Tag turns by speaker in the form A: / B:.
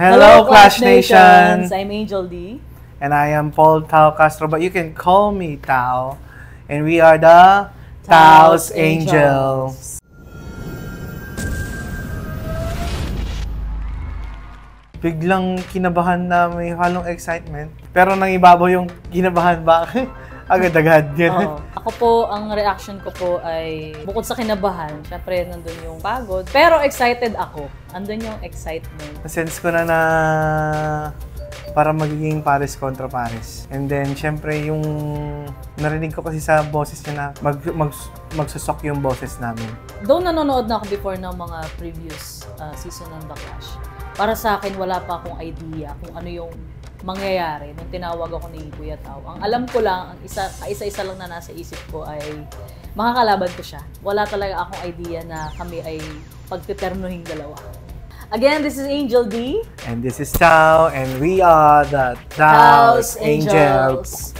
A: Hello, Clash Nations!
B: I'm Angel D.
A: And I am Paul Tao Castro, but you can call me Tao. And we are the Tao's Angels. Biglang kinabahan na may halong excitement. Pero nang ibabaw yung kinabahan ba? Agad-agad.
B: Oo. Ako po, ang reaction ko po ay bukod sa kinabahan, syempre nandun yung pagod. Pero excited ako. Andun yung excitement.
A: Sense ko na para magiging Paris kontra Paris. And then, syempre, yung narinig ko kasi sa boses niya na magsusok yung boses namin.
B: Though nanonood na ako before ng mga previous season ng The Clash, para sa akin, wala pa akong idea kung ano yung mangyayari nung tinawag ako ni Kuya Tao. Ang alam ko lang, ang isa-isa lang na nasa isip ko ay makakalaban ko siya. Wala talaga akong idea na kami ay pagtiternuhing dalawa. Again, this is Angel D.
A: And this is Tao, and we are the Tao's Angels.